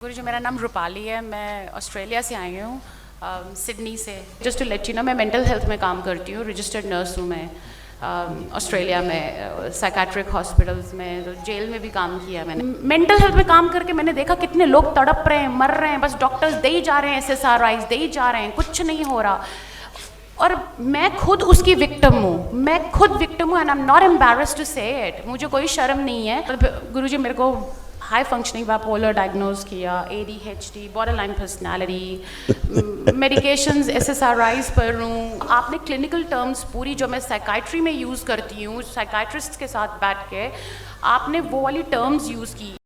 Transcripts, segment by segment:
गुरुजी, मेरा नाम रूपाली है। मैं ऑस्ट्रेलिया से आई हूँ, सिडनी से। Just to let you know, मैं मेंटल हेल्थ में काम करती हूँ, रजिस्टर्ड नर्स हूँ मैं ऑस्ट्रेलिया में, साइकेट्रिक हॉस्पिटल्स में, तो जेल में भी काम किया मैंने। मेंटल हेल्थ में काम करके मैंने देखा कितने लोग तड़प रहे हैं, मर रहे हैं, बस डॉक्टर्स दे ही जा रहे हैं, SSRIs दे ही जा रहे हैं, कुछ नहीं हो रहा। और मैं खुद उसकी विक्टिम हूँ, and I am not embarrassed to say it. मुझे कोई शर्म नहीं है। गुरुजी, मेरे को हाई फंक्शनिंग बाइपोलर डायग्नोज किया, ADHD, borderline personality, medications SSRIs पर हूँ। आपने क्लिनिकल टर्म्स पूरी जो मैं साइकाइट्री में यूज़ करती हूँ, साइकाइट्रिस्ट के साथ बैठ के आपने वो वाली टर्म्स यूज़ की।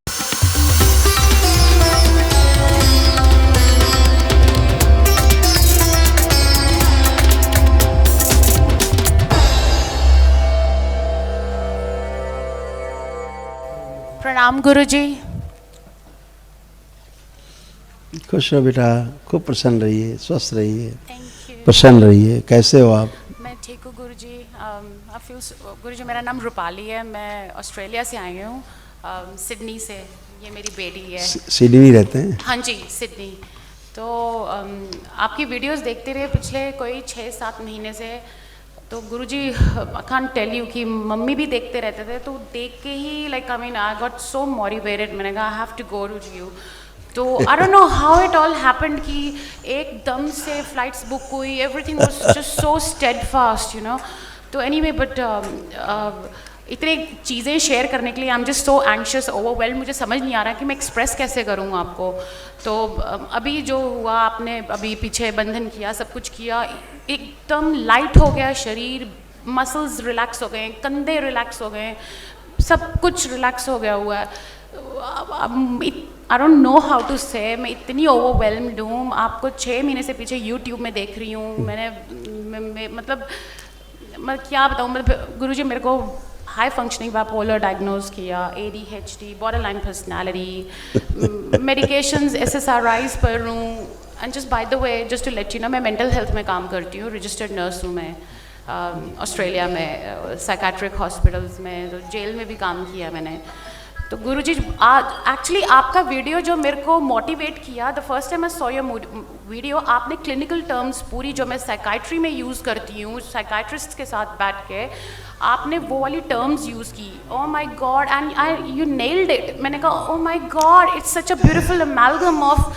प्रणाम गुरुजी। खुश रहो बेटा, खूब प्रसन्न रहिए, स्वस्थ रहिए, थैंक यू। प्रसन्न रहिए। कैसे हो आप? मैं ठीक हूँ गुरुजी। गुरुजी, मेरा नाम रूपाली है। मैं ऑस्ट्रेलिया से आई हूँ, सिडनी से। ये मेरी बेटी है। सिडनी रहते हैं? हाँ जी, सिडनी। तो आपकी वीडियोस देखते रहे पिछले कोई 6-7 महीने से। तो गुरुजी, आई कांट टेल यू कि मम्मी भी देखते रहते थे, तो देख के ही आई गॉट सो मोटिवेटेड। मैंने कहा I have to go to you. तो I don't know how it all happened कि एकदम से फ्लाइट्स बुक हुई, everything was just so steadfast, you know. तो एनीवे, बट इतने चीज़ें शेयर करने के लिए I am just so anxious, overwhelmed. मुझे समझ नहीं आ रहा कि मैं एक्सप्रेस कैसे करूँ आपको। तो अभी जो हुआ, आपने अभी पीछे बंधन किया, सब कुछ किया, एकदम लाइट हो गया शरीर, मसल्स रिलैक्स हो गए, कंधे रिलैक्स हो गए, सब कुछ रिलैक्स हो गया हुआ है। I don't know how to say. मैं इतनी ओवरवेल्म्ड हूँ। आपको 6 महीने से पीछे यूट्यूब में देख रही हूँ मैंने। मतलब मैं क्या बताऊँ, मतलब गुरुजी, मेरे को हाई फंक्शनिंग बाइपोलर डायग्नोज किया, ADHD, borderline personality, medications SSRIs पर हूँ। And just by the way, just to let you know, मैं मेंटल हेल्थ में काम करती हूँ, रजिस्टर्ड नर्स हूँ मैं ऑस्ट्रेलिया में, साइकेट्रिक हॉस्पिटल्स में, तो जेल में भी काम किया मैंने। तो गुरुजी, आज एक्चुअली आपका वीडियो जो मेरे को मोटिवेट किया, the first time I saw your video, आपने क्लिनिकल टर्म्स पूरी जो मैं साइकाइट्री में यूज़ करती हूँ, साइकाइट्रिस्ट के साथ बैठ के आपने वो वाली टर्म्स यूज़ की। Oh my God, and you nailed it. मैंने कहा oh my God, it's such a beautiful amalgam of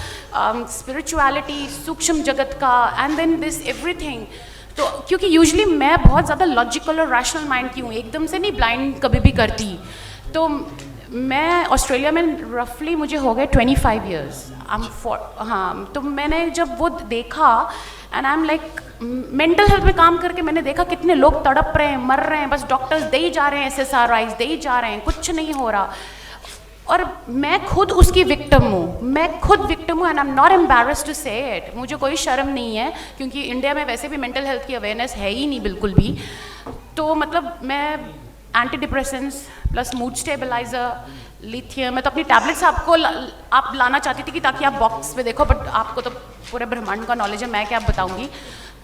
spirituality, सूक्ष्म जगत का, एंड देन दिस एवरीथिंग। तो क्योंकि यूजुअली मैं बहुत ज़्यादा लॉजिकल और रैशनल माइंड की हूँ, एकदम से नहीं ब्लाइंड कभी भी करती। तो मैं ऑस्ट्रेलिया में रफली मुझे हो गए 25 ईयर्स। हाँ, तो मैंने जब वो देखा, and I am like, mental health में काम करके मैंने देखा कितने लोग तड़प रहे हैं, मर रहे हैं, बस डॉक्टर्स दे ही जा रहे हैं, SSRIs दे ही जा रहे हैं, कुछ नहीं हो रहा। और मैं खुद उसकी विक्टिम हूँ, and I am not embarrassed to say it. मुझे कोई शर्म नहीं है, क्योंकि इंडिया में वैसे भी मेंटल हेल्थ की अवेयरनेस है ही नहीं बिल्कुल भी। तो मतलब मैं antidepressants plus mood stabiliser, lithium, मैं तो अपनी टैबलेट्स आप लाना चाहती थी कि ताकि आप बॉक्स पे देखो, बट आपको तो पूरे ब्रह्मांड का नॉलेज है, मैं क्या बताऊंगी।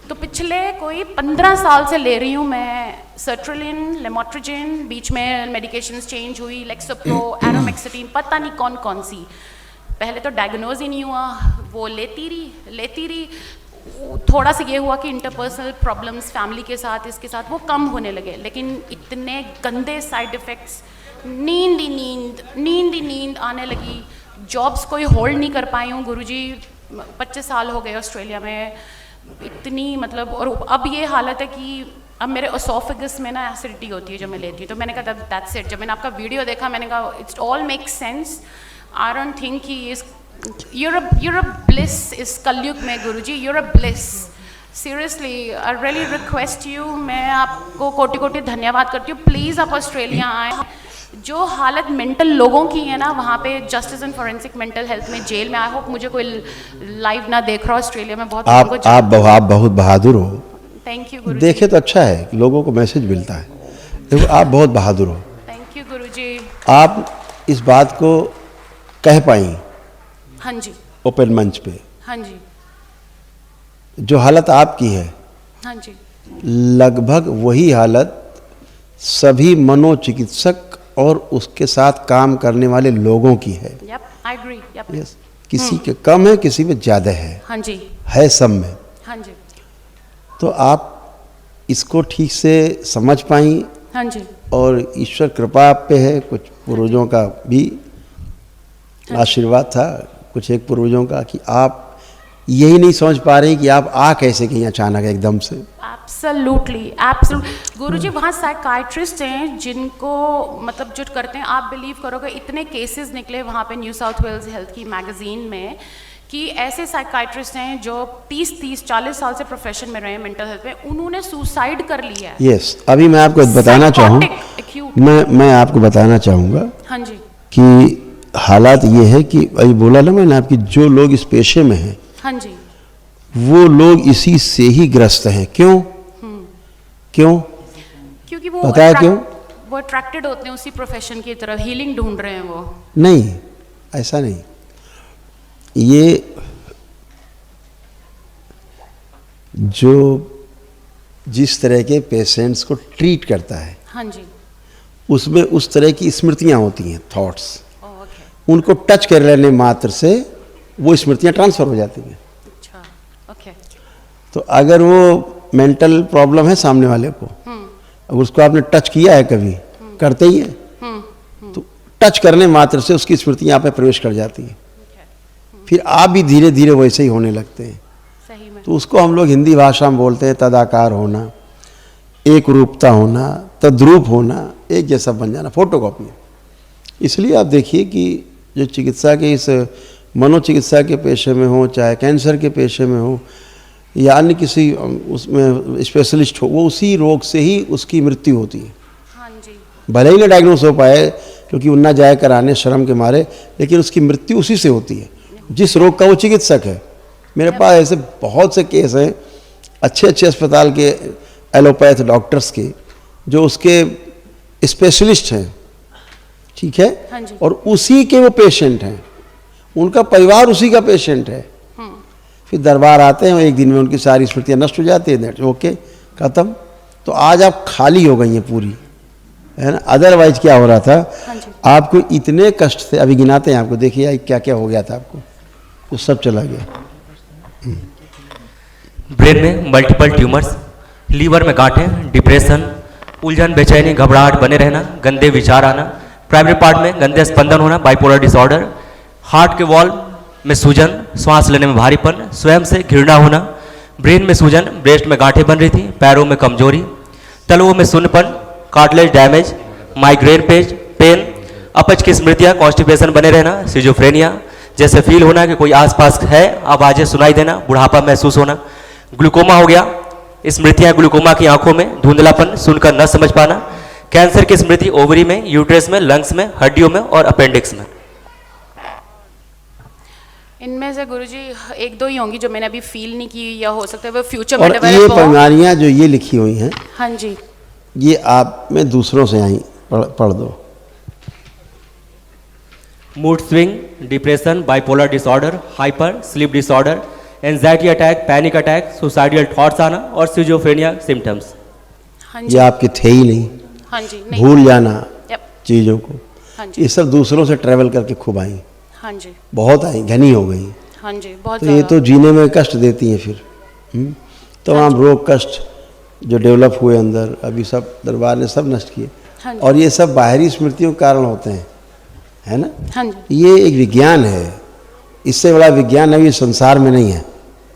तो पिछले कोई 15 साल से ले रही हूँ मैं सर्ट्रिलिन, लेमोट्रिजिन, बीच में मेडिकेशंस चेंज हुई, लेक्सोप्रो, एरोमेक्सिटीन, पता नहीं कौन कौन सी। पहले तो डायग्नोज ही नहीं हुआ, वो लेती रही। थोड़ा सा ये हुआ कि इंटरपर्सनल प्रॉब्लम्स फैमिली के साथ, इसके साथ, वो कम होने लगे, लेकिन इतने गंदे साइड इफ़ेक्ट्स, नींद ही नींद आने लगी। जॉब्स कोई होल्ड नहीं कर पाई हूँ गुरुजी। 25 साल हो गए ऑस्ट्रेलिया में, इतनी मतलब। और अब ये हालत है कि अब मेरे ओसोफेगस में ना एसिडिटी होती है जो मैं लेती हूँ। तो मैंने कहा दैट्स इट। जब मैंने आपका वीडियो देखा, मैंने कहा it's all make sense. I don't think कि you're a bliss इस कलयुग में गुरुजी, you're a bliss, seriously, I really request you। मैं आपको कोटि कोटि धन्यवाद करती हूँ। प्लीज़ आप ऑस्ट्रेलिया आए। जो हालत मेंटल लोगों की है ना वहाँ पे, justice and forensic mental health में, जेल में, आई होप मुझे कोई लाइव ना देख रहा ऑस्ट्रेलिया में। बहुत आप बहुत बहादुर हो। थैंक यू गुरुजी। देखे तो अच्छा है कि लोगों को मैसेज मिलता है। देखो, आप बहुत बहादुर हो। थैंक यू गुरुजी। आप इस बात को कह पाई हाँ जी, ओपन मंच पे। हाँ जी, जो हालत आपकी है, हाँ जी, लगभग वही हालत सभी मनोचिकित्सक और उसके साथ काम करने वाले लोगों की है। Yep, I agree. Yep. Yes, किसी के कम है, किसी में ज़्यादा हाँ जी, है सब में। हाँ जी, तो आप इसको ठीक से समझ पाई, हाँ जी, और ईश्वर कृपा आप पे है, कुछ पूर्वजों का भी आशीर्वाद था, कुछ एक पूर्वजों का, कि आप यही नहीं समझ पा रहे कि आप आ कैसे गई अचानक एकदम से। Absolutely absolute. गुरुजी वहाँ साइकाइट्रिस्ट हैं जिनको मतलब जो करते हैं, आप बिलीव करोगे इतने केसेस निकले वहाँ पे न्यू साउथ वेल्स हेल्थ की मैगजीन में कि ऐसे साइकाइट्रिस्ट हैं जो 40 साल से प्रोफेशन में रहे हैं मेंटल हेल्थ में, उन्होंने सुसाइड कर लिया है। यस, अभी मैं आपको बताना मैं आपको बताना चाहूँगा हाँ जी, कि हालात ये है कि अभी बोला ना मैंने आपकी, जो लोग इस पेशे में हैं हाँ जी, वो लोग इसी से ही ग्रस्त हैं। क्यों? क्यों? क्योंकि वो पता है क्यों? वो अट्रैक्टेड होते हैं उसी प्रोफेशन की तरफ, हीलिंग ढूंढ रहे हैं वो। नहीं, ऐसा नहीं। ये जो जिस तरह के पेशेंट्स को ट्रीट करता है, हाँ जी, उसमें उस तरह की स्मृतियां होती हैं, थॉट्स, ओके, उनको टच कर लेने मात्र से वो स्मृतियां ट्रांसफर हो जाती हैं। अच्छा, ओके, तो अगर वो मेंटल प्रॉब्लम है सामने वाले को, अगर उसको आपने टच किया है, कभी करते ही है, तो टच करने मात्र से उसकी स्मृतियां आप में प्रवेश कर जाती हैं, फिर आप भी धीरे धीरे वैसे ही होने लगते हैं। सही में, तो उसको हम लोग हिंदी भाषा में बोलते हैं तदाकार होना, एक रूपता होना, तद्रूप होना, एक जैसा बन जाना, फोटोकॉपी। इसलिए आप देखिए कि जो चिकित्सा के इस मनोचिकित्सा के पेशे में हो, चाहे कैंसर के पेशे में हो, या अन्य किसी उसमें स्पेशलिस्ट हो, वो उसी रोग से ही उसकी मृत्यु होती है। हाँ जी, भले ही ना डायग्नोस हो पाए, क्योंकि वो ना जाए कराने शर्म के मारे, लेकिन उसकी मृत्यु उसी से होती है जिस रोग का वो चिकित्सक है। मेरे पास ऐसे बहुत से केस हैं अच्छे अच्छे अस्पताल के एलोपैथ डॉक्टर्स के, जो उसके स्पेशलिस्ट हैं, ठीक है, हाँ जी, और उसी के वो पेशेंट हैं, उनका परिवार उसी का पेशेंट है। फिर दरबार आते हैं, एक दिन में उनकी सारी स्मृतियाँ नष्ट हो जाती हैं, ओके, खत्म। तो आज आप खाली हो गई हैं पूरी, है ना। अदरवाइज क्या हो रहा था, हाँ जी, आपको इतने कष्ट थे, अभी गिनाते हैं आपको, देखिए क्या क्या हो गया था आपको, तो सब चला गया। ब्रेन में मल्टीपल ट्यूमर्स, लीवर में गांठें, डिप्रेशन, उलझन, बेचैनी, घबराहट बने रहना, गंदे विचार आना, प्राइमरी पार्ट में गंदे स्पंदन होना, बाइपोलर डिसऑर्डर, हार्ट के वॉल में सूजन, श्वास लेने में भारीपन, स्वयं से घृणा होना, ब्रेन में सूजन, ब्रेस्ट में गांठें बन रही थी, पैरों में कमजोरी, तलवों में शून्यपन, कार्टिलेज डैमेज, माइग्रेन पेन, अपच की स्मृतियाँ, कॉन्स्टिपेशन बने रहना, सिजोफ्रेनिया, जैसे फील होना कि कोई आसपास है, आवाजें सुनाई देना, बुढ़ापा महसूस होना, ग्लूकोमा हो गया, स्मृतियाँ ग्लूकोमा की आंखों में, धुंधलापन, सुनकर न समझ पाना, कैंसर की स्मृति ओवरी में, यूट्रस में, लंग्स में, हड्डियों में और अपेंडिक्स में। इनमें से गुरुजी एक दो ही होंगी जो मैंने अभी फील नहीं की, या हो सकता है वो फ्यूचर और में ये डेवलप हो। बीमारियाँ जो ये लिखी हुई हैं, हाँ जी, ये आप में दूसरों से आई, पढ़ दो। Mood swing, depression, bipolar disorder, hyper sleep disorder, anxiety attack, panic attack, suicidal thoughts आना और सिजोफ्रेनिया सिम्टम्स। हाँ ये जी, आपके थे ही नहीं, हाँ जी, नहीं, भूल जाना यप, चीज़ों को, हाँ जी, ये सब दूसरों से ट्रैवल करके खूब आई, हाँ जी, बहुत आई, घनी हो गई। हाँ जी, बहुत तो ये ज़्यादा। तो जीने में कष्ट देती हैं फिर। तमाम रोग कष्ट जो डेवलप हुए अंदर, अभी सब दरबार ने सब नष्ट किए, हाँ जी, और ये सब बाहरी स्मृतियों के कारण होते हैं, है ना। हाँ जी, ये एक विज्ञान है, इससे बड़ा विज्ञान अभी संसार में नहीं है,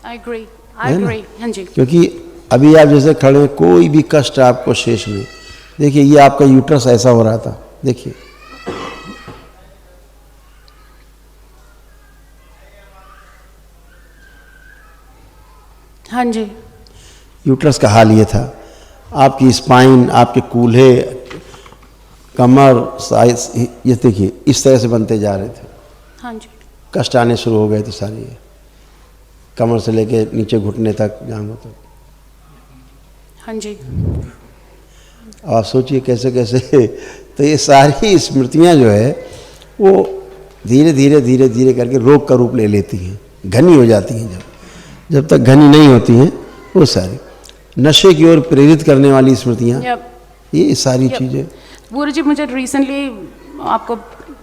आई एग्री, है ना? हाँ जी, क्योंकि अभी आप जैसे खड़े हैं, कोई भी कष्ट आपको शेष नहीं। देखिए ये आपका यूट्रस ऐसा हो रहा था, देखिए, हाँ जी, यूट्रस का हाल ये था। आपकी स्पाइन, आपके कूल्हे, कमर, साइज, ये देखिए इस तरह से बनते जा रहे थे, हाँ जी, कष्ट आने शुरू हो गए थे सारी, कमर से लेके नीचे घुटने तक, जांघों तक। हाँ जी, अब आप सोचिए कैसे कैसे तो ये सारी स्मृतियाँ जो है वो धीरे धीरे धीरे धीरे करके रोग का रूप ले लेती हैं, घनी हो जाती हैं। जब तक घनी नहीं होती हैं वो सारी नशे की ओर प्रेरित करने वाली स्मृतियाँ, यप, ये सारी यप। चीज़ें। गुरुजी मुझे रिसेंटली आपको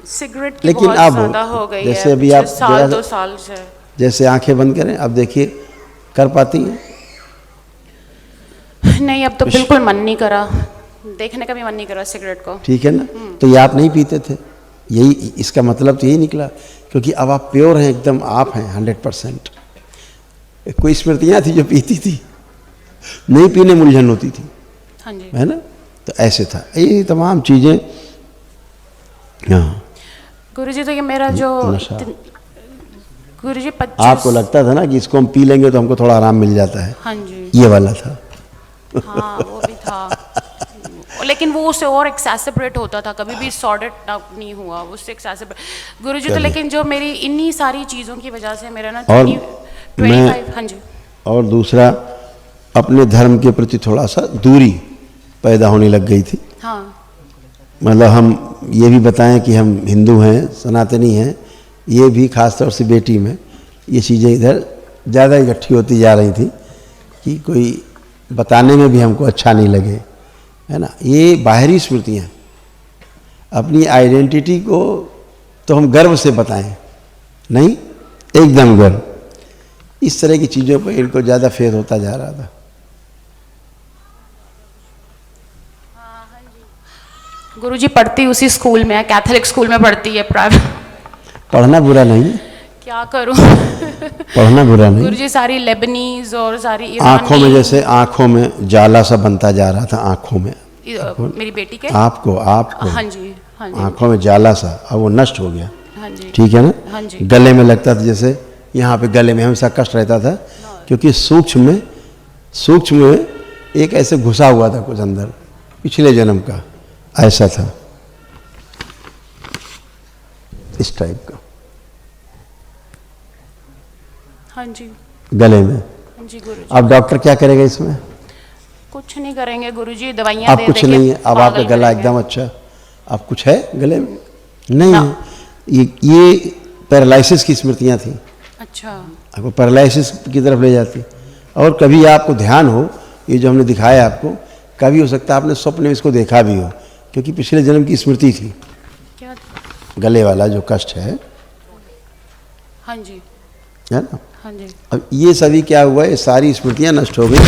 सिगरेट की लेकिन बहुत अब ज़्यादा हो गई जैसे है अभी पिछले आप साल जरा- 2 साल से। जैसे आंखें बंद करें, अब देखिए कर पाती हैं? नहीं, अब तो बिल्कुल मन नहीं करा, देखने का भी मन नहीं करा सिगरेट को। ठीक है ना? तो ये आप नहीं पीते थे, यही इसका मतलब तो यही निकला, क्योंकि अब आप प्योर हैं, एकदम आप हैं 100%। कोई स्मृतियाँ थी जो पीती थी, नहीं पीने में उलझन होती थी, हाँ जी। है ना? तो ऐसे था, ये तमाम चीज़ें। हाँ, गुरुजी तो ये मेरा जो नशा। गुरुजी 25 आपको लगता था ना कि इसको हम पी लेंगे तो हमको थोड़ा आराम मिल जाता है, हाँ जी, ये वाला था। हाँ वो भी था, लेकिन वो उससे और एक्सेसरेट होता था, कभी भी सॉर्टेड नहीं हुआ उससे एक्सेसरेट गुरुजी। तो चलिए। लेकिन जो मेरी इन्हीं सारी चीज़ों की वजह से मेरा ना और 25 हाँ जी, और दूसरा, अपने धर्म के प्रति थोड़ा सा दूरी पैदा होने लग गई थी। हाँ मतलब हम ये भी बताएं कि हम हिंदू हैं, सनातनी हैं, ये भी खास तौर से बेटी में ये चीज़ें इधर ज़्यादा इकट्ठी होती जा रही थी कि कोई बताने में भी हमको अच्छा नहीं लगे, है ना? ये बाहरी स्मृतियाँ, अपनी आइडेंटिटी को तो हम गर्व से बताएं, नहीं एकदम गर्व, इस तरह की चीज़ों पर इनको ज़्यादा फेद होता जा रहा था। गुरुजी पढ़ती उसी स्कूल में है, कैथोलिक स्कूल में पढ़ती है, प्राइवेट। पढ़ना बुरा नहीं है, क्या करूं पढ़ना बुरा नहीं। गुरुजी सारी लेबनीज और सारी आँखों में, जैसे आँखों में जाला सा बनता जा रहा था, आँखों में, मेरी बेटी के, आपको हाँ जी, हाँ जी, आँखों में जाला सा, अब वो नष्ट हो गया, हाँ जी, ठीक है ना? हाँ जी। गले में लगता था, जैसे यहाँ पे गले में हमेशा कष्ट रहता था, क्योंकि सूक्ष्म में एक ऐसे घुसा हुआ था कुछ अंदर, पिछले जन्म का ऐसा था, इस टाइप का हाँ जी, गले में। हाँ जी गुरुजी। अब डॉक्टर क्या करेगा इसमें? कुछ नहीं करेंगे गुरुजी, दवाइयाँ अब दे कुछ देके नहीं है, अब आपका पागल गला करेंगे। एकदम अच्छा। अब कुछ है गले में? नहीं ना। है। ये पैरालिसिस की स्मृतियाँ थी, अच्छा, आपको पैरालिसिस की तरफ ले जाती। और कभी आपको ध्यान हो, ये जो हमने दिखाया आपको, कभी हो सकता है आपने स्वप्न में इसको देखा भी हो, क्योंकि पिछले जन्म की स्मृति थी, क्या? गले वाला जो कष्ट है हाँ जी, ना? हाँ जी, अब ये सभी क्या हुआ, ये सारी स्मृतियाँ नष्ट हो गई,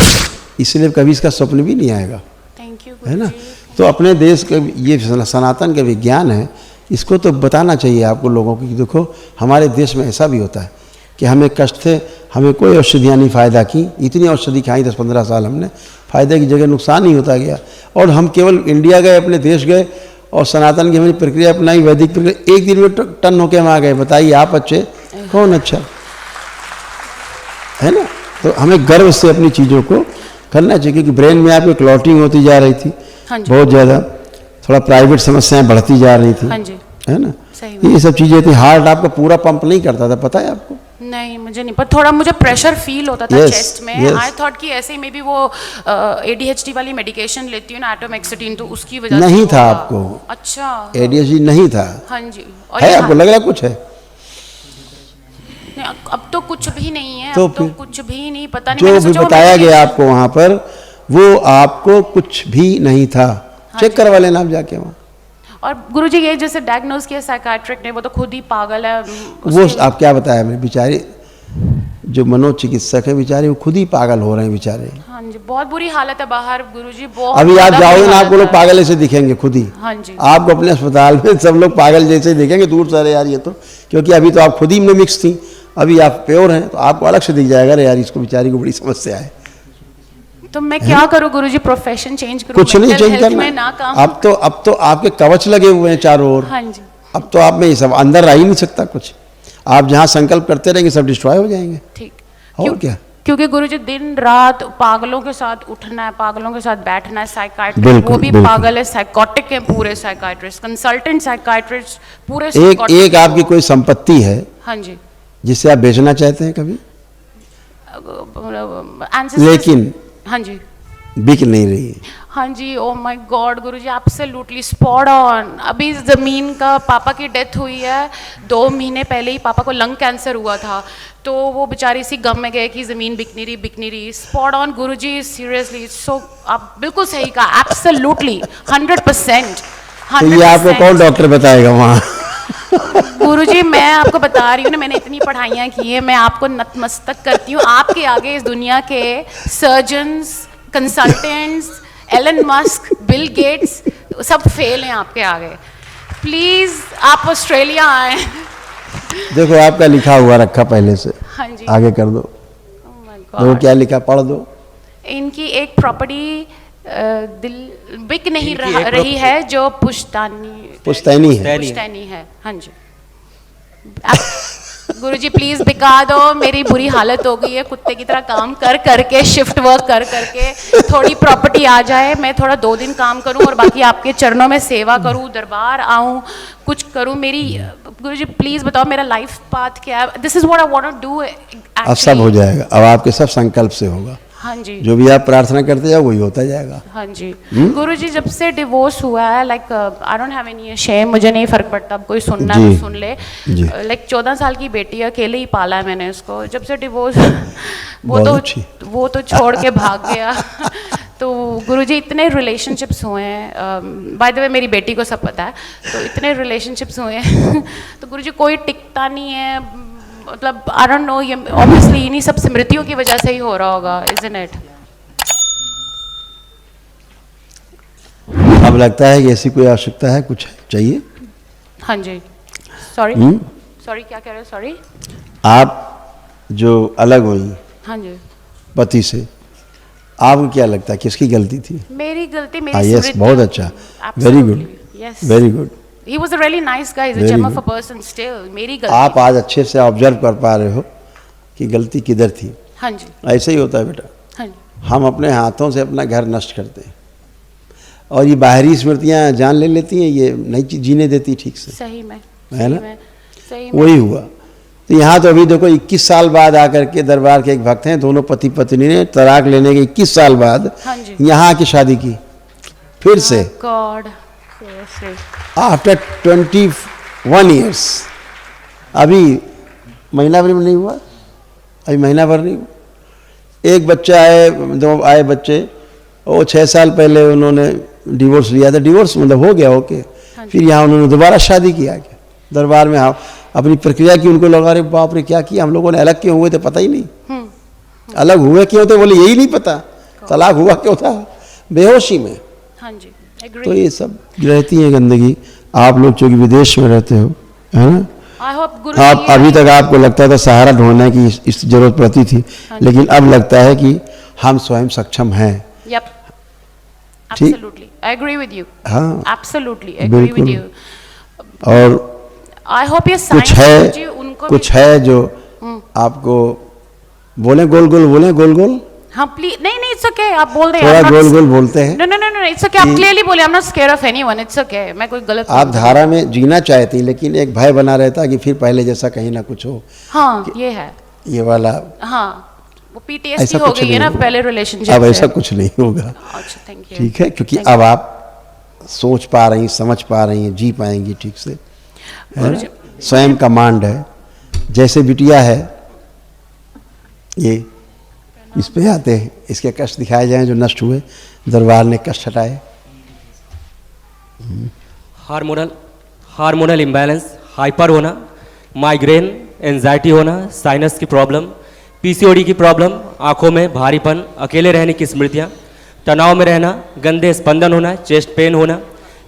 इसलिए कभी इसका स्वप्न भी नहीं आएगा, थैंक यू है ना? गुरुजी। तो अपने देश का ये सनातन का विज्ञान है, इसको तो बताना चाहिए आपको लोगों को कि देखो हमारे देश में ऐसा भी होता है कि हमें कष्ट थे, हमें कोई औषधियाँ नहीं फ़ायदा की, इतनी औषधि खाई 10-15 साल हमने, फ़ायदे की जगह नुकसान ही होता गया। और हम केवल इंडिया गए, अपने देश गए और सनातन की हमने प्रक्रिया अपनाई, वैदिक प्रक्रिया, एक दिन में टन होके हम आ गए। बताइए आप अच्छे, कौन अच्छा, है ना? तो हमें गर्व से अपनी चीज़ों को करना चाहिए, क्योंकि ब्रेन में आपकी क्लॉटिंग होती जा रही थी हाँ जी, बहुत ज़्यादा, थोड़ा प्राइवेट समस्याएं बढ़ती जा रही थी, हाँ जी, है ना? सही बात। ये सब चीज़ें थी। हार्ट आपका पूरा पंप नहीं करता था, पता है आपको? नहीं मुझे नहीं, पर थोड़ा मुझे प्रेशर फील होता था Yes, चेस्ट में। yes. आई थॉट कि ऐसे ही मे बी वो ADHD वाली मेडिकेशन लेती हूँ ना, एटोमेक्सिटिन, तो उसकी वजह से नहीं था होगा। आपको। अच्छा, ADHD नहीं था, हाँ जी। और है ये आपको लग रहा कुछ है? नहीं, अब तो कुछ भी नहीं है, तो अब तो फिर कुछ भी नहीं, पता नहीं, जो मैंने भी सोचा वो बताया गया medication- आपको वहाँ पर, वो आपको कुछ भी नहीं था। चेक करवा लेना आप जाके वहाँ। और गुरुजी ये जैसे डायग्नोज किया साइकाट्रिक ने, वो तो खुद ही पागल है। वो आप क्या बताया मेरे बेचारे, जो मनोचिकित्सक है बेचारे, वो खुद ही पागल हो रहे हैं बेचारे। हाँ जी, बहुत बुरी हालत है बाहर गुरुजी, बहुत अभी आप ज़्यादा जाओगे बुरी ना, आपको हालत लोग है। पागल ऐसे दिखेंगे खुद ही। हाँ जी, आपको अपने अस्पताल में सब लोग पागल जैसे दिखेंगे दूर से, अरे यार ये तो, क्योंकि अभी तो आप खुद ही में मिक्स थी, अभी आप प्योर हैं, तो आपको अलग से दिख जाएगा, अरे यार इसको बेचारी को बड़ी समस्या है। तो मैं क्या करूँ गुरुजी, प्रोफेशन चेंज करूँ? कुछ नहीं mental चेंज health में करना, ना काम। अब तो आपके कवच लगे हुए हैं चारों ओर। हाँ जी, अब तो आप में ये सब अंदर रह ही नहीं सकता कुछ। आप जहाँ संकल्प करते रहेंगे सब डिस्ट्रॉय हो जाएंगे, ठीक। और क्या? क्योंकि गुरुजी दिन रात पागलों के साथ उठना है, पागलों के साथ बैठना है, साइकाइट्रिस्ट बिल्कुल, वो भी बिल्कुल। पागल है, साइकोटिक है पूरे साइकाइट्रिस्ट, कंसल्टेंट साइकाइट्रिस्ट पूरे एक psychotic आपकी कोई संपत्ति है हाँ जी, जिसे आप बेचना चाहते हैं कभी, ancestors- लेकिन हाँ जी, बिक नहीं रही है। हाँ जी, oh my God Guruji, absolutely spot on. अभी ज़मीन का, पापा की डेथ हुई है 2 महीने पहले ही, पापा को लंग कैंसर हुआ था, तो वो बेचारे इसी गम में गए कि ज़मीन बिक नहीं रही। Spot on Guruji, seriously. So आप बिल्कुल सही कहा, एब्सोल्युटली 100%। तो ये आपको कौन डॉक्टर बताएगा वहाँ? गुरुजी मैं आपको बता रही हूँ ना, मैंने इतनी पढ़ाइयाँ की हैं, मैं आपको नतमस्तक करती हूँ। आपके आगे इस दुनिया के surgeons, consultants, Elon Musk, Bill Gates सब फेल हैं आपके आगे। प्लीज़ आप ऑस्ट्रेलिया आए। देखो आपका लिखा हुआ रखा पहले से, हाँ जी। आगे कर दो। Oh my देखो God। क्या लिखा, पढ़ दो। इनकी एक प्रॉपर्टी दिल बिक नहीं इनकी एक रही है जो पुश्तैनी पुश्तैनी है। पुश्तैनी है। हाँ जी। गुरुजी प्लीज बिका दो, मेरी बुरी हालत हो गई है कुत्ते की तरह काम कर करके, शिफ्ट वर्क कर करके। थोड़ी प्रॉपर्टी आ जाए, मैं थोड़ा 2 दिन काम करूं और बाकी आपके चरणों में सेवा करूं, दरबार आऊं, कुछ करूं। मेरी गुरुजी प्लीज बताओ मेरा लाइफ पाथ क्या है। This is what I want to do. अब सब हो जाएगा, अब आपके सब संकल्प से होगा। हाँ जी। जो भी आप प्रार्थना करते जाओ वही होता जाएगा। हाँ जी। गुरुजी जब से डिवोर्स हुआ है, like I don't have any shame, मुझे नहीं फर्क पड़ता, अब कोई सुनना है जी, तो सुन ले। जी। लाइक 14 साल की बेटी है, अकेले ही पाला है मैंने उसको। जब से डिवोर्स बहुत अच्छी। वो तो छोड़ के भाग गया। तो गुरुजी इतने रिलेशनशिप्स हुए हैं, बाय द वे मेरी बेटी को सब पता है, तो इतने रिलेशनशिप्स हुए हैं। तो गुरुजी कोई टिकता नहीं है, मतलब आई डोंट नो, ये ऑब्वियसली इन्हीं सब स्मृतियों की वजह से ही हो रहा होगा, इजंट इट? अब लगता है कि ऐसी कोई आवश्यकता है, कुछ चाहिए? हाँ जी। सॉरी सॉरी क्या कह रहे हो? सॉरी। आप जो अलग हुई हाँ जी। पति से, आपको क्या लगता है किसकी गलती थी? मेरी गलती, मेरी यस, स्मृति। बहुत अच्छा, very good, yes, very good. He was a really nice guy, is a Very gem of a good. Person still. मेरी गलती। आप आज अच्छे से ऑब्जर्व कर पा रहे हो कि गलती किधर थी। हाँ जी। ऐसे ही होता है बेटा, हाँ जी। हम अपने हाथों से अपना घर नष्ट करते हैं और ये बाहरी स्मृतियाँ जान ले लेती हैं, ये नहीं जीने देती ठीक से, सही में, है ना? सही में। वही हुआ। तो यहाँ तो अभी देखो 21 साल बाद आकर के दरबार के एक भक्त हैं, दोनों पति पत्नी ने तलाक लेने के 21 साल बाद हाँ जी। यहाँ की शादी की फिर से, गॉड सीरियसली। After 21 years. अभी महीना भर में नहीं हुआ, अभी महीना भर नहीं हुआ। एक बच्चा आए, 2 आए बच्चे, वो 6 साल पहले उन्होंने डिवोर्स लिया था, डिवोर्स मतलब हो गया ओके, फिर यहाँ उन्होंने दोबारा शादी किया क्या दरबार में। हाँ, अपनी प्रक्रिया की, उनको लगा अरे बाप रे क्या किया हम लोगों ने, अलग क्यों हुए थे पता ही नहीं, अलग हुए क्यों थे बोले यही नहीं पता, तलाक हुआ क्यों था, बेहोशी में। हाँ जी, तो ये सब रहती है गंदगी। आप लोग चूंकि विदेश में रहते हो, है ना, आई होप गुरु आप अभी तक आपको लगता था सहारा ढूंढने की इस जरूरत पड़ती थी, लेकिन अब लगता है कि हम स्वयं सक्षम हैं। यप, ठीक। Absolutely I agree with you. हाँ, एब्सोल्युटली एग्री विद बिल्कुल। यू। और आई होप ये कुछ साइंस जी है, उनको कुछ है जो आपको बोले, गोल गोल बोले, गोल गोल हाँ प्लीज, नहीं इट्स ओके, आप बोल रहे थोड़ा हैं, गोल गोल बोलते हैं। No no no no it's okay, आप क्लियरली बोले, I am not scare of anyone, it's okay, मैं कोई गलत आप धारा में जीना चाहती, लेकिन एक भय बना रहता कि फिर पहले जैसा कहीं ना कुछ हो, हाँ ये है, ये वाला। हाँ वो पीटीएसडी ऐसा हो कुछ गई है नहीं ना होगा। पहले रिलेशनशिप अब से। ऐसा कुछ नहीं होगा, अच्छा थैंक यू। ठीक है, क्योंकि अब आप सोच पा रही, समझ पा रही हैं, जी पाएंगी ठीक से, है ना? स्वयं का मांड है, जैसे बिटिया है, ये इस पे आते हैं, इसके कष्ट दिखाए जाएं जो नष्ट हुए, दरबार ने कष्ट हटाए। हार्मोनल इम्बैलेंस, हाइपर होना, माइग्रेन, एंजाइटी होना, साइनस की प्रॉब्लम, पीसीओडी की प्रॉब्लम, आंखों में भारीपन, अकेले रहने की स्मृतियाँ, तनाव में रहना, गंदे स्पंदन होना, चेस्ट पेन होना,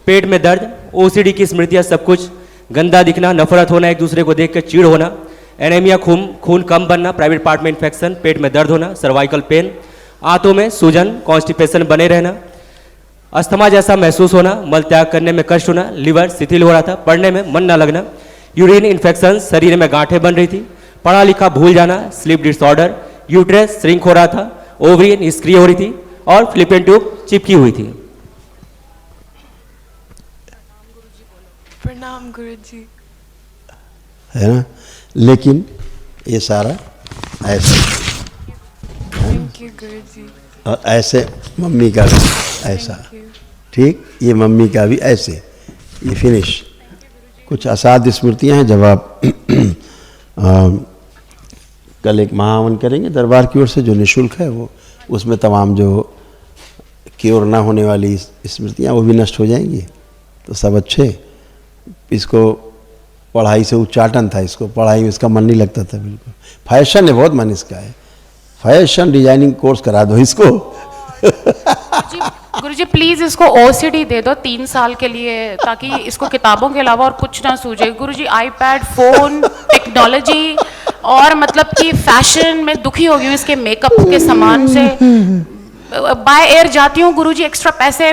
पेट में दर्द, ओसीडी की स्मृतियाँ, सब कुछ, गंदा दिखना, नफरत होना, एक दूसरे को देख कर चिढ़ होना, एनीमिया, खून कम बनना, प्राइवेट पार्ट में इन्फेक्शन, पेट में दर्द होना, सर्वाइकल पेन, आंतों में सूजन, कॉन्स्टिपेशन बने रहना, अस्थमा जैसा महसूस होना, मल त्याग करने में कष्ट होना, लिवर शिथिल हो रहा था, पढ़ने में मन न लगना, यूरिन इन्फेक्शन, शरीर में गांठें बन रही थी, पढ़ा लिखा भूल जाना, स्लीप डिसऑर्डर, यूट्रस श्रिंक हो रहा था, ओवरी निष्क्रिय हो रही थी और फ्लिपेन ट्यूब चिपकी हुई थी। प्रणाम गुरुजी। है ना, लेकिन ये सारा ऐसे, थैंक यू गुरुजी। और ऐसे मम्मी का भी ऐसा, ठीक, ये मम्मी का भी ऐसे, ये फिनिश। कुछ असाध्य स्मृतियाँ हैं, जब आप कल एक महाहवन करेंगे दरबार की ओर से जो निःशुल्क है, वो उसमें तमाम जो क्योर ना होने वाली स्मृतियाँ वो भी नष्ट हो जाएंगी। तो सब अच्छे, इसको पढ़ाई से उच्चाटन था इसको, पढ़ाई में इसका मन नहीं लगता था बिल्कुल। फैशन है, बहुत मन इसका है, फैशन डिजाइनिंग कोर्स करा दो इसको। गुरुजी प्लीज इसको ओसीडी दे दो 3 साल के लिए, ताकि इसको किताबों के अलावा और कुछ ना सूझे। गुरुजी आईपैड, फोन, टेक्नोलॉजी और मतलब कि फैशन में दुखी हो गई हूँ इसके मेकअप के सामान से। बाय एयर जाती हूँ गुरुजी, एक्स्ट्रा पैसे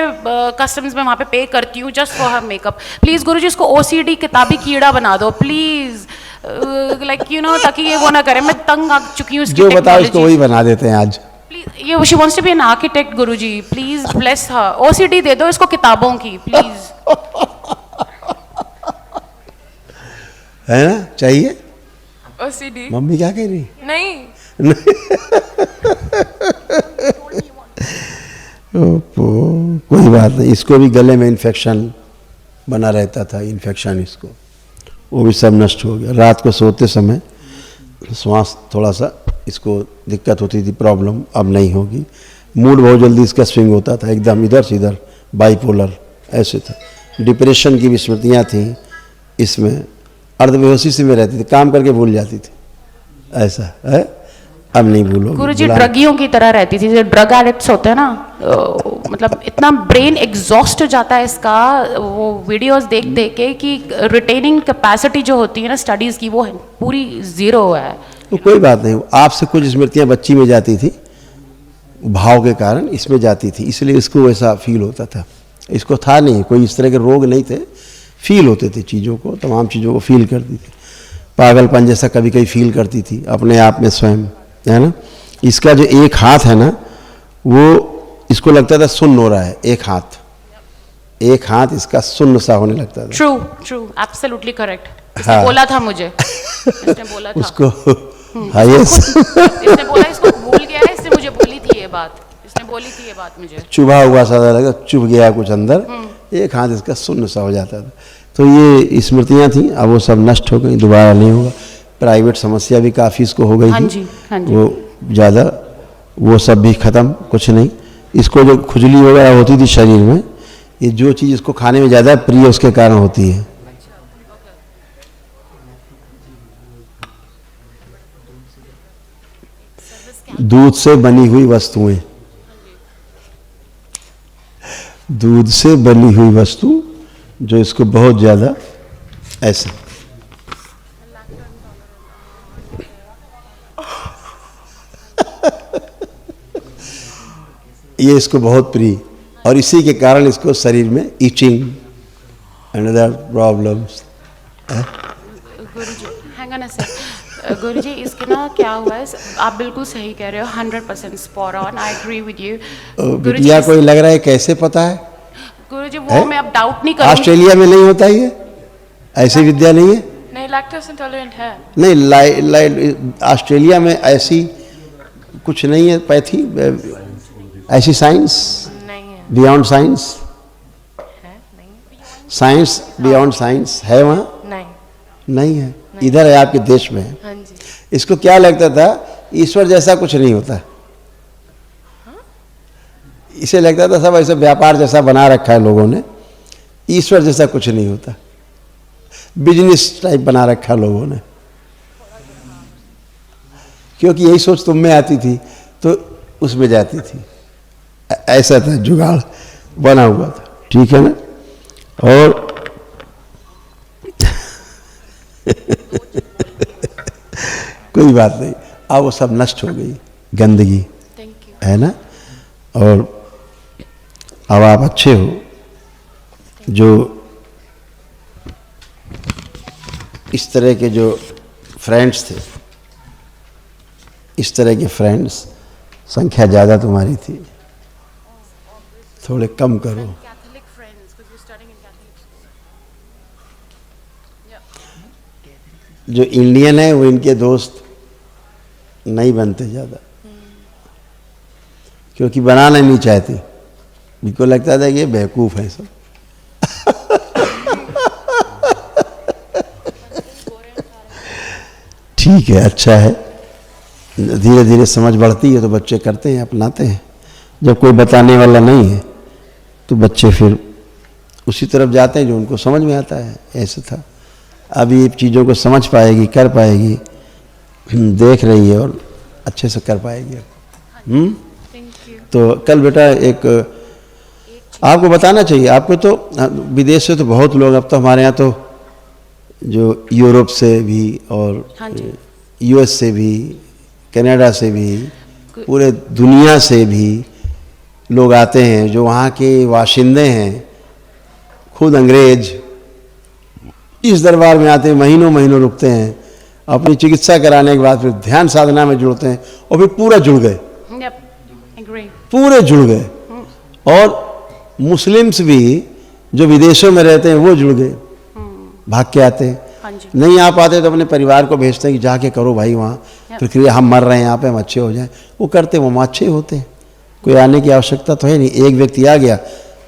कस्टम्स में वहाँ पे पे करती हूँ just for her makeup. Please Guruji इसको ओसीडी किताबी कीड़ा बना दो प्लीज, लाइक यू नो, ताकि ये वो ना करे। मैं तंग आ चुकी हूँ इसकी जो बताओ इसको technology वही से। बना देते हैं आज। प्लीज ये she wants to be an architect Guruji, please bless her. OCD दे दो इसको किताबों की प्लीज। है ना, चाहिए? OCD मम्मी क्या कह रही? नहीं। कोई बात नहीं, इसको भी गले में इन्फेक्शन बना रहता था, इन्फेक्शन इसको, वो भी सब नष्ट हो गया। रात को सोते समय श्वास थोड़ा सा इसको दिक्कत होती थी, प्रॉब्लम, अब नहीं होगी। मूड बहुत जल्दी इसका स्विंग होता था, एकदम इधर से इधर, बाइपोलर ऐसे था। डिप्रेशन की भी स्मृतियाँ थी इसमें, अर्धबेहोशी से में रहती थी, काम करके भूल जाती थी, ऐसा है। अब नहीं भूलो गुरुजी ड्रगियों की तरह रहती थी, जो ड्रग एडिक्ट्स होते हैं ना, मतलब इतना ब्रेन एग्जॉस्ट हो जाता है इसका वो वीडियोस देख देख के कि रिटेनिंग कैपेसिटी जो होती है ना स्टडीज की, वो पूरी जीरो है। तो कोई बात नहीं, आपसे कुछ स्मृतियाँ बच्ची में जाती थी, भाव के कारण इसमें जाती थी, इसलिए इसको वैसा फील होता था। इसको था नहीं, कोई इस तरह के रोग नहीं थे, फील होते थे चीज़ों को, तमाम चीज़ों को फील करती थी। पागलपन जैसा कभी कभी फील करती थी अपने आप में स्वयं, है ना। इसका जो एक हाथ है ना, वो इसको लगता था सुन्न हो रहा है, एक हाथ इसका सुन्न सा होने लगता था। True true, absolutely correct. इसने हाँ। बोला था मुझे, इसने बोला था उसको हाँ, यस। इसने बोला, इसको भूल गया है, इसने मुझे बोली थी ये बात, इसने बोली थी ये बात मुझे। चुभा हुआ सा लगा, चुभ गया कुछ अंदर, एक हाथ इसका सुन्न सा हो जाता था। तो ये स्मृतियाँ थी, अब वो सब नष्ट हो गई, दोबारा नहीं होगा। प्राइवेट समस्या भी काफ़ी इसको हो गई हाँ थी, जी, हाँ जी। वो ज़्यादा, वो सब भी ख़त्म, कुछ नहीं। इसको जो खुजली वगैरह होती थी शरीर में, ये जो चीज़ इसको खाने में ज़्यादा प्रिय उसके कारण होती है। दूध से बनी हुई वस्तुएं, दूध से बनी हुई वस्तु जो इसको बहुत ज़्यादा ऐसा, ये इसको बहुत प्रिय, और इसी के कारण इसको शरीर में itching and other problems. Guruji hang on a second, Guruji इसके ना क्या हुआ है, आप बिल्कुल सही कह रहे हो, 100% spot on, I agree with you बिटिया कोई लग रहा है कैसे पता है? गुरुजी वो मैं अब डाउट नहीं करूँगी। ऑस्ट्रेलिया में नहीं होता ये, ऐसी विद्या नहीं है। नहीं, लैक्टोज इंटॉलरेंट है। नहीं, ऑस्ट्रेलिया में ऐसी कुछ नहीं है पैथी, ऐसी साइंस नहीं है। बियॉन्ड साइंस, है नहीं। साइंस बियॉन्ड साइंस है वहाँ? नहीं। नहीं है, इधर है, आपके देश में है। हाँ जी। इसको क्या लगता था, ईश्वर जैसा कुछ नहीं होता। इसे लगता था सब ऐसे व्यापार जैसा बना रखा है लोगों ने, ईश्वर जैसा कुछ नहीं होता, बिजनेस टाइप बना रखा है लोगों ने। क्योंकि यही सोच तुम में आती थी तो उसमें जाती थी, ऐसा था, जुगाड़ बना हुआ था, ठीक है ना। और कोई बात नहीं, अब वो सब नष्ट हो गई, गंदगी, है ना। और अब आप अच्छे हो, जो इस तरह के जो फ्रेंड्स थे, इस तरह के फ्रेंड्स संख्या ज़्यादा तुम्हारी थी, थोड़े कम करो। Catholic friends, because we're studying in Catholic school. जो इंडियन है वो इनके दोस्त नहीं बनते ज़्यादा, क्योंकि बनाना नहीं चाहते, इनको लगता था कि ये बेवकूफ़ है सब। ठीक है, अच्छा है, धीरे धीरे समझ बढ़ती है तो बच्चे करते हैं, अपनाते हैं। जब कोई बताने वाला नहीं है तो बच्चे फिर उसी तरफ जाते हैं जो उनको समझ में आता है, ऐसे था। अभी चीज़ों को समझ पाएगी, कर पाएगी, देख रही है और अच्छे से कर पाएगी। Thank you. तो कल बेटा एक आपको बताना चाहिए, आपको तो विदेश से तो बहुत लोग, अब तो हमारे यहाँ तो जो यूरोप से भी और हाँ जी। यूएस से भी, कनाडा से भी, पूरे दुनिया से भी लोग आते हैं जो वहाँ के वाशिंदे हैं, खुद अंग्रेज इस दरबार में आते हैं, महीनों महीनों रुकते हैं, अपनी चिकित्सा कराने के बाद फिर ध्यान साधना में जुड़ते हैं और फिर पूरा जुड़ गए, Yep, agree. पूरे जुड़ गए। और मुस्लिम्स भी जो विदेशों में रहते हैं वो जुड़ गए, भाग के आते हैं। हाँ जी। नहीं आ पाते तो अपने परिवार को भेजते हैं कि जाके करो भाई वहाँ, प्रक्रिया हम मर रहे हैं यहाँ पे, हम अच्छे हो जाएं। वो करते, वो अच्छे होते हैं, कोई आने की आवश्यकता तो है नहीं। एक व्यक्ति आ गया,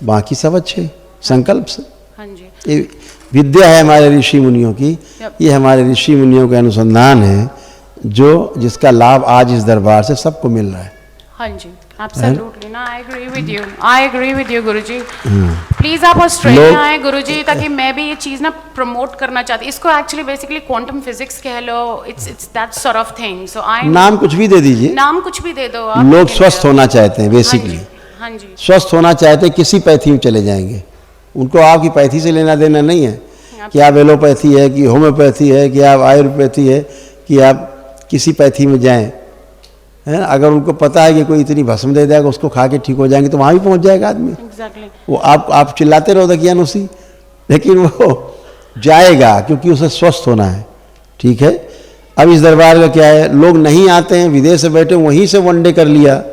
बाकी सब अच्छे, संकल्प से। हाँ जी। ये विद्या है हमारे ऋषि मुनियों की, ये हमारे ऋषि मुनियों का अनुसंधान है जो जिसका लाभ आज इस दरबार से सबको मिल रहा है। हाँ जी, एब्सोल्युटली ना, I agree with you, I agree with you Guruji. Please आप ऑस्ट्रेलिया आए गुरुजी, ताकि मैं भी ये चीज़ ना प्रमोट करना चाहती। इसको एक्चुअली बेसिकली क्वांटम फिजिक्स कह लो, it's that sort of thing. So I नाम कुछ भी दे दीजिए, नाम कुछ भी दे दो आप। लोग स्वस्थ होना चाहते हैं बेसिकली, हाँ जी, स्वस्थ होना चाहते हैं, किसी पैथी में चले जाएंगे, उनको आपकी पैथी से लेना देना नहीं है कि आप एलोपैथी है कि होम्योपैथी है कि आप आयुर्वेदी है कि आप किसी पैथी में जाएं, है ना। अगर उनको पता है कि कोई इतनी भस्म दे देगा उसको खा के ठीक हो जाएंगे तो वहाँ भी पहुँच जाएगा आदमी। एग्जैक्टली। वो आप चिल्लाते रहो किया उसी, लेकिन वो जाएगा क्योंकि उसे स्वस्थ होना है। ठीक है, अब इस दरबार का क्या है, लोग नहीं आते हैं, विदेश से बैठे वहीं से वनडे कर लिया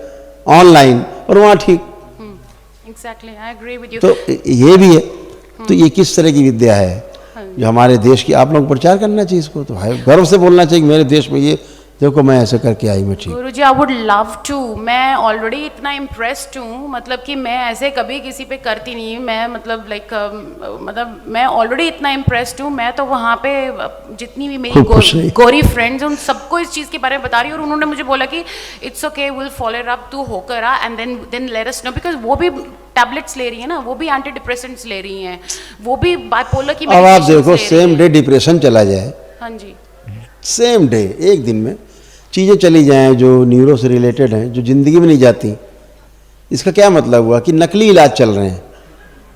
ऑनलाइन और वहाँ ठीक। Exactly, I agree with you. तो ये भी है, तो ये किस तरह की विद्या है जो हमारे देश की, आप लोग प्रचार करना चाहिए इसको, तो है गर्व से बोलना चाहिए कि मेरे देश में ये देखो मैं ऐसे करके आई, मैं ठीक। गुरुजी आई वुड लव टू, मैं ऑलरेडी इतना इम्प्रेस्ड हूँ, मतलब कि मैं ऐसे कभी किसी पे करती नहीं, मैं मतलब लाइक मतलब मैं ऑलरेडी इतना इम्प्रेस्ड हूँ। मैं तो वहाँ पे जितनी भी मेरी गोरी फ्रेंड्स उन सबको इस चीज़ के बारे में बता रही हूँ और उन्होंने मुझे बोला कि it's okay, will follow up, तू होकर आ and then let us know, because वो भी टैबलेट्स ले रही है ना, वो भी एंटी डिप्रेसेंट्स ले रही हैं, वो भी बाइपोलर की। अब आप देखो सेम डे डिप्रेशन चला जाए, हाँ जी, सेम डे एक दिन में चीज़ें चली जाएं जो न्यूरो से रिलेटेड हैं, जो ज़िंदगी में नहीं जाती, इसका क्या मतलब हुआ कि नकली इलाज चल रहे हैं,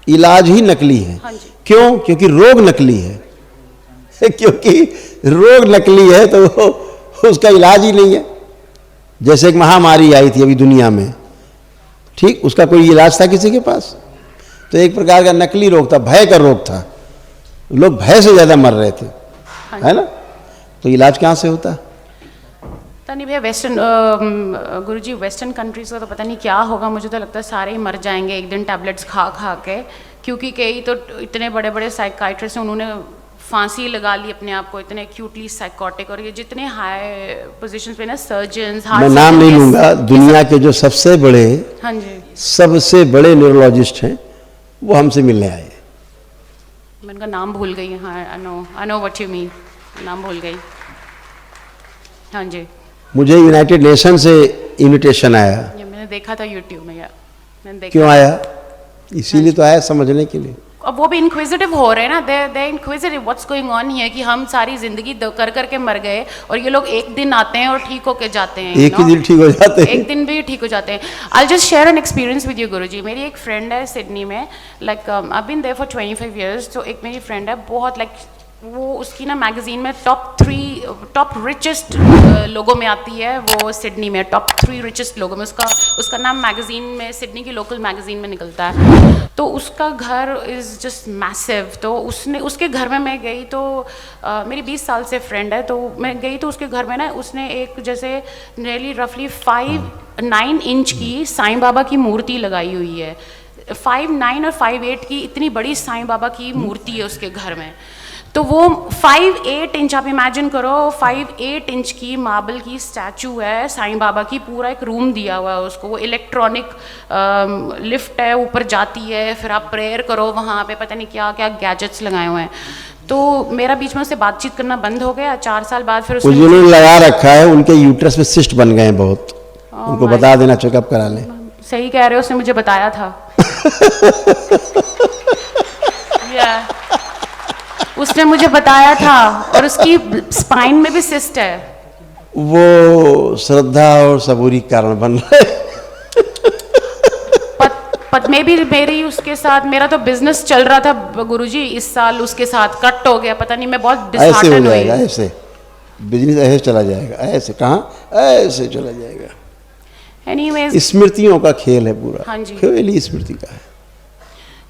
इलाज ही नकली है। हाँ जी। क्यों? क्योंकि रोग नकली है क्योंकि रोग नकली है तो उसका इलाज ही नहीं है। जैसे एक महामारी आई थी अभी दुनिया में, ठीक, उसका कोई इलाज था किसी के पास? तो एक प्रकार का नकली रोग था, भय का रोग था, लोग भय से ज़्यादा मर रहे थे, है ना। तो इलाज कहाँ से होता? नहीं भैया, वेस्टर्न गुरुजी वेस्टर्न कंट्रीज का तो पता नहीं क्या होगा, मुझे तो लगता है सारे ही मर जाएंगे एक दिन टैबलेट्स खा खा के, क्योंकि कई तो इतने बड़े बड़े साइकाइट्रिस्ट हैं उन्होंने फांसी लगा ली अपने आप को, इतने एक्यूटली साइकोटिक, और ये जितने हाई पोजीशंस पे ना सर्जन्स, मैं नाम नहीं लूँगा, दुनिया के जो सबसे बड़े, हाँ जी, सबसे बड़े न्यूरोलॉजिस्ट हैं वो हमसे मिलने आए। मैं उनका नाम भूल गई। हाँ, I know what you mean, नाम भूल गई। हाँ जी, मुझे यूनाइटेड नेशन से इनविटेशन आया। ये मैंने देखा था यूट्यूब में, या मैंने देखा। क्यों आया? इसीलिए तो आया, समझने के लिए। अब वो भी इंक्विजिटिव हो रहे हैं ना, they inquisitive what's going on here, कि हम सारी जिंदगी कर करके मर गए और ये लोग एक दिन आते हैं और ठीक होके जाते हैं, एक ही दिन ठीक हो जाते हैं, एक दिन भी ठीक हो जाते हैं। I just share an experience with you Guruji. मेरी एक फ्रेंड है सिडनी में, like I been there for 25 years। तो एक मेरी फ्रेंड है, बहुत लाइक वो उसकी ना मैगजीन में टॉप रिचेस्ट लोगों में आती है, वो सिडनी में टॉप 3 रिचेस्ट लोगों में, उसका नाम मैगजीन में, सिडनी की लोकल मैगजीन में निकलता है। तो उसका घर इज़ जस्ट मैसिव। तो उसके घर में मैं गई, तो मेरी 20 साल से फ्रेंड है, तो मैं गई तो उसके घर में ना उसने एक जैसे नियरली रफली 5'9" की साईं बाबा की मूर्ति लगाई हुई है। 5'9" और 5'8" की इतनी बड़ी साईं बाबा की मूर्ति है उसके घर में। तो वो 5'8" इंच, आप इमेजिन करो, 5'8" इंच की मार्बल की स्टैचू है साईं बाबा की, पूरा एक रूम दिया हुआ है उसको, वो इलेक्ट्रॉनिक लिफ्ट है, ऊपर जाती है, फिर आप प्रेयर करो वहाँ पे, पता नहीं क्या क्या गैजेट्स लगाए हुए हैं। तो मेरा बीच में उससे बातचीत करना बंद हो गया। 4 साल बाद फिर उसने जिन्होंने लगा रखा है उनके यूट्रस में सिस्ट बन गए हैं बहुत, उनको बता देना, चेकअप करा लें। सही कह रहे हो, उसने मुझे बताया था। उसने मुझे बताया था, और उसकी स्पाइन में भी सिस्ट है। वो श्रद्धा और सबूरी के कारण बन रहा है। पत में भी मेरी उसके साथ, मेरा तो बिजनेस चल रहा था गुरुजी, इस साल उसके साथ कट हो गया, पता नहीं, मैं बहुत ऐसे हो डिसहार्टन जाएगा, हुई। ऐसे बिजनेस ऐसे चला जाएगा, ऐसे कहाँ ऐसे चला जाएगा। एनीवेज, स्मृतियों का खेल है पूरा। हाँ जी। खेल ही स्मृति का है।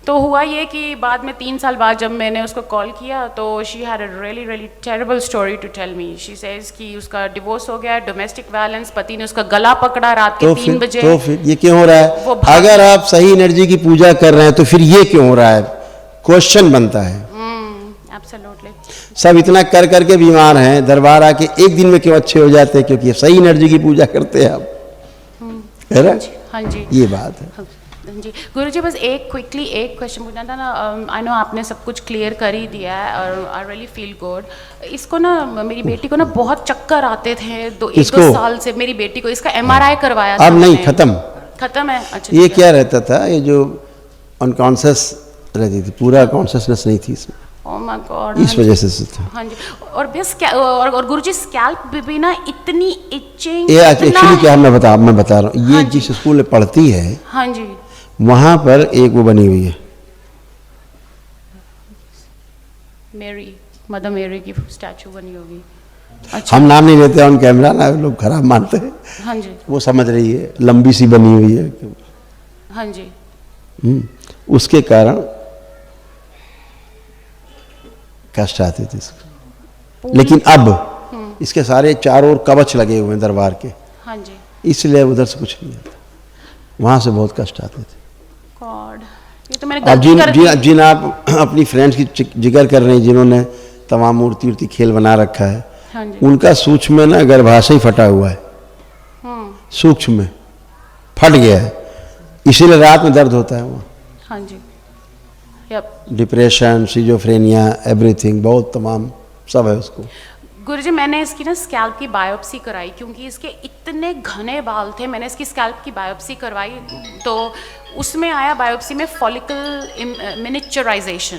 तो हुआ ये कि बाद में 3 साल बाद जब मैंने उसको कॉल किया तो she had a really really terrible story to tell me. She says कि उसका डिवोर्स हो गया, डोमेस्टिक वायलेंस, पति ने उसका गला पकड़ा रात के 3 बजे। तो फिर ये क्यों हो रहा वो है? भाग- अगर आप सही एनर्जी की पूजा कर रहे हैं तो फिर ये क्यों हो रहा है? क्वेश्चन बनता है। एब्सोल्युटली। सब इतना कर करके बीमार हैं, दरबार आके एक दिन में क्यों अच्छे हो जाते हैं? क्योंकि सही एनर्जी की पूजा करते हैं आप, है ना? हाँ जी, ये बात है। हाँ जी। गुरुजी बस एक क्विकली एक क्वेश्चन पूछना था ना। आई नो आपने सब कुछ क्लियर कर ही दिया है और आई रियली फील गुड। इसको ना, मेरी बेटी को ना बहुत चक्कर आते थे एक दो किसको? साल से। मेरी बेटी को इसका MRI करवाया था अब नहीं, हमने। खत्म है? अच्छा, ये ठीक क्या रहता था, ये जो अनकॉन्शियस रहती थी, पूरा कॉन्शियसनेस नहीं थी इसमें, ओह माय गॉड। इस वजह से था। हाँ जी। और बस और गुरुजी स्कैल्प भी ना इतनी इचिंग। ये एक्चुअली क्या, मैं बता रहा हूँ, ये जिस स्कूल में पढ़ती है हाँ जी, वहाँ पर एक वो बनी हुई है, मेरी मदर मेरी की स्टैचू बनी होगी। अच्छा, हम नाम नहीं लेते ऑन कैमरा ना, लोग खराब मानते हैं। हाँ जी, वो समझ रही है, लंबी सी बनी हुई है। हाँ जी। उसके कारण कष्ट आते थे इसको। लेकिन अब इसके सारे चारों ओर कवच लगे हुए हैं दरबार के, हाँ जी। इसलिए उधर से कुछ नहीं आता, वहाँ से बहुत कष्ट आते थे। गॉड, ये तो मैंने अब गलती कर दी। जिन आप अपनी फ्रेंड्स की जिक्र कर रहे हैं, जिन्होंने तमाम मूर्ति उर्ति खेल बना रखा है, हाँ जी। उनका सूक्ष्म में ना गर्भाशय फटा हुआ है, सूक्ष्म में फट गया है, इसीलिए रात में दर्द होता है वहाँ। हाँ जी, यप। डिप्रेशन, सिजोफ्रेनिया, एवरीथिंग, बहुत तमाम सब है उसको। गुरुजी मैंने इसकी ना स्कैल्प की बायोप्सी कराई क्योंकि इसके इतने घने बाल थे। मैंने इसकी स्कैल्प की बायोप्सी करवाई तो उसमें आया बायोप्सी में फॉलिकल मिनिचराइजेशन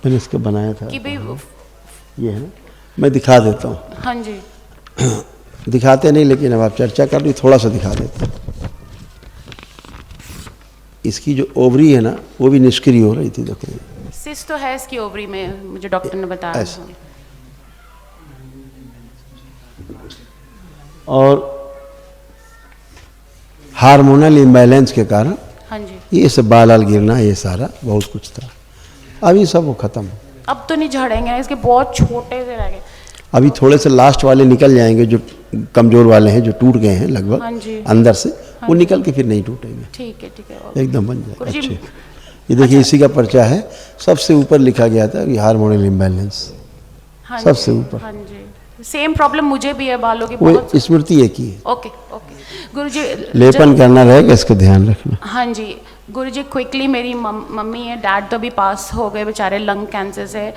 मैंने इसको बनाया था, कि भाई। ये है ना, मैं दिखा देता हूँ। हाँ जी, दिखाते नहीं, लेकिन अब आप चर्चा कर ली, थोड़ा सा दिखा देता हूँ। इसकी जो ओवरी है ना, वो भी निष्क्रिय हो रही थी, देखो। सिस्ट तो है इसकी ओवरी में, मुझे डॉक्टर ने बताया ऐसे। था। और हार्मोनल इम्बैलेंस के कारण हाँ जी। ये सब बाल गिरना, ये सारा बहुत कुछ था। अभी सब वो खत्म हो। अब तो नहीं झड़ेंगे ना, इसके बहुत छोटे से रह गए। अभी थोड़े से लास्ट वाले निकल जाएंगे, जो कमजोर वाले हैं, जो टूट गए हैं हाँ लगभग जी। अंदर से, वो निकल के फिर नहीं टूटेंगे, ठीक है, ठीक है। एकदम बन जाए गुरुजी, अच्छे। ये देखिए, इसी का पर्चा है, सबसे ऊपर लिखा गया था कि हार्मोनल इम्बैलेंस, हाँ सबसे जी, ऊपर। हाँ जी। सेम प्रॉब्लम मुझे भी है, बालों की वो बहुत। स्मृति एक ही है। ओके, ओके गुरुजी। लेपन करना रहेगा, इसका ध्यान रखना। हाँ जी गुरुजी, क्विकली, मेरी मम्मी है, डैड तो अभी पास हो गए बेचारे लंग कैंसर से।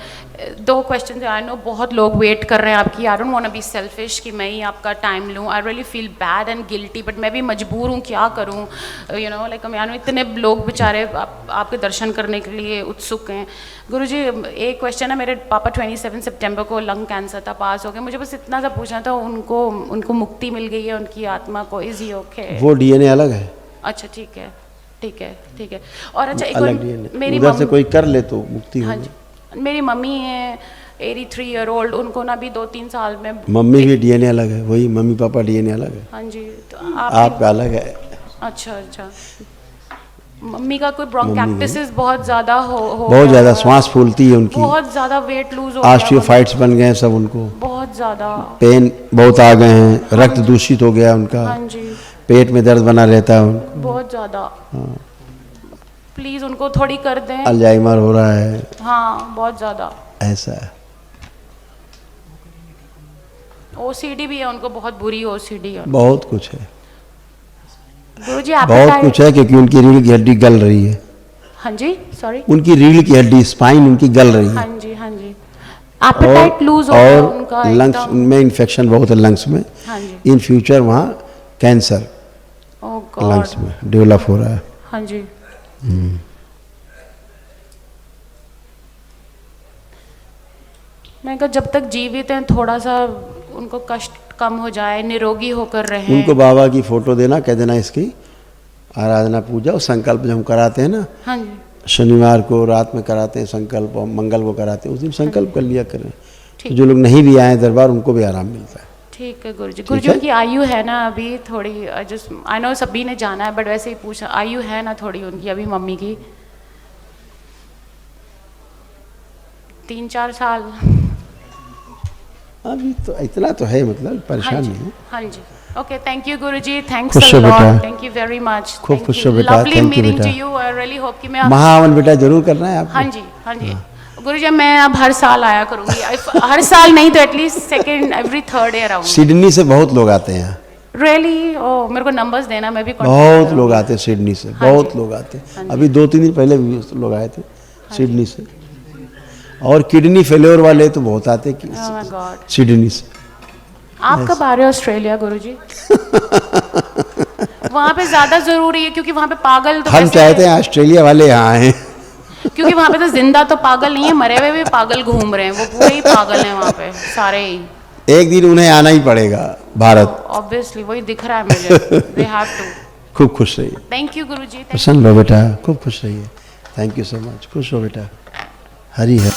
2 क्वेश्चन आई नो बहुत लोग वेट कर रहे हैं आपकी। I don't want to be selfish कि मैं ही आपका टाइम लूँ। I really feel bad and guilty, but मैं भी मजबूर हूँ, क्या करूँ, यू नो लाइक मैं इतने लोग बेचारे आपके दर्शन करने के लिए उत्सुक हैं। गुरुजी एक क्वेश्चन है, मेरे पापा 27 सितंबर को लंग कैंसर था, पास हो गए। मुझे बस इतना सा पूछना था, उनको मुक्ति मिल गई है उनकी आत्मा को? Is he okay? वो डीएनए अलग है, अच्छा, ठीक है, ठीक है, ठीक है। और अच्छा, एक अलग और डीएनए, मेरी उधर से कोई कर ले तो मुक्ति हाँ होगी। जी, मेरी मम्मी है 83 ईयर ओल्ड, उनको ना भी 2-3 साल में। मम्मी भी डीएनए अलग है, वही मम्मी पापा डीएनए अलग है, हाँ जी, तो आप आपका अलग है। अच्छा, अच्छा। मम्मी का कोई ब्रोंकाइटिस बहुत ज़्यादा हो बहुत गया ज़्यादा है। सांस फूलती है उनकी, बहुत ज़्यादा वेट लूज हो गया ऑस्टियोफाइट्स बन गए हैं सब उनको, बहुत ज़्यादा। पेन बहुत आ गए हैं, रक्त दूषित हो गया उनका, हाँ जी, पेट में दर्द बना रहता है उनको, बहुत ज़्यादा। प्लीज़ उनको थोड़ी कर दें। अल्जाइमर हो रहा है, हाँ, बहुत ज़्यादा। ऐसा है। OCD भी है उनको, बहुत बुरी OCD है। बहुत कुछ है, गुरुजी बहुत कुछ है, क्योंकि उनकी रीढ़ की हड्डी गल रही है। हाँ जी, सॉरी। उनकी रीढ़ की हड्डी, स्पाइन उनकी गल रही हाँ है, जी, हाँ जी। एपेटाइट लूज हो गया उनका और लंग्स एकदम। में इन्फेक्शन बहुत है, लंग्स में। हाँ जी। इन फ्यूचर वहाँ कैंसर ओह गॉड। लंग्स में डेवलप हो रहा है। हाँ जी। मैं कहा जब तक जीवित हैं थोड़ा सा उनको कष्ट कम हो जाए, निरोगी होकर रहें। उनको बाबा की फोटो देना, कह देना इसकी आराधना पूजा और संकल्प जब हम कराते हैं ना, हाँ जी शनिवार को रात में कराते हैं संकल्प और मंगल को कराते हैं, उस दिन संकल्प कर लिया करें। ठीक। तो जो लोग नहीं भी आए दरबार उनको भी आराम मिलता है। ठीक है गुरुजी। गुरुजी उनकी आयु है ना अभी थोड़ी, जस्ट आई नो सभी ने जाना है बट वैसे ही पूछा, आयु है ना थोड़ी उनकी अभी मम्मी की 3-4 साल। अभी तो इतना तो है, मतलब हाँ परेशान जी नहीं है। हाँ जी। Okay, thank you Guruji, thanks खुश अ हो बेटा। Lot, thank you very much. खूब खुश हो बेटा, lovely thank you meeting to बेटा। यू, आई रियली होप कि मैं महावन बेटा जरूर करना है आपको। हाँ जी हाँ जी गुरुजी, मैं अब हर साल आया करूंगी। हर साल नहीं तो at least second every third year आऊंगी। सिडनी से बहुत लोग आते हैं यहाँ, रियली? ओ मेरे को नंबर्स देना, मैं भी contact बहुत करूंगी। लोग आते हैं सिडनी से, हाँ बहुत जी। लोग आते हैं। हाँ जी। अभी 2-3 दिन पहले भी लोग आए थे सिडनी से। और किडनी फेल्योर वाले तो बहुत आते हैं Oh my God। सिडनी से। आप कब आ रहे हो ऑस्ट्रेलिया गुरुजी? वहाँ पे ज्यादा जरूरी है क्योंकि वहाँ पे पागल तो हम वैसे- चाहते हैं ऑस्ट्रेलिया वाले यहाँ आए। क्योंकि वहाँ पे तो जिंदा तो पागल नहीं है, मरे हुए भी पागल घूम रहे हैं, वो पूरे ही पागल हैं वहाँ पे सारे ही। एक दिन उन्हें आना ही पड़ेगा भारत। ऑब्वियसली वही दिख रहा है मुझे। They have to. खूब खुश रहिए, थैंक यू गुरुजी। प्रसन्न हो बेटा, खूब खुश रहिए। थैंक यू सो मच, खुश हो बेटा। हरी है।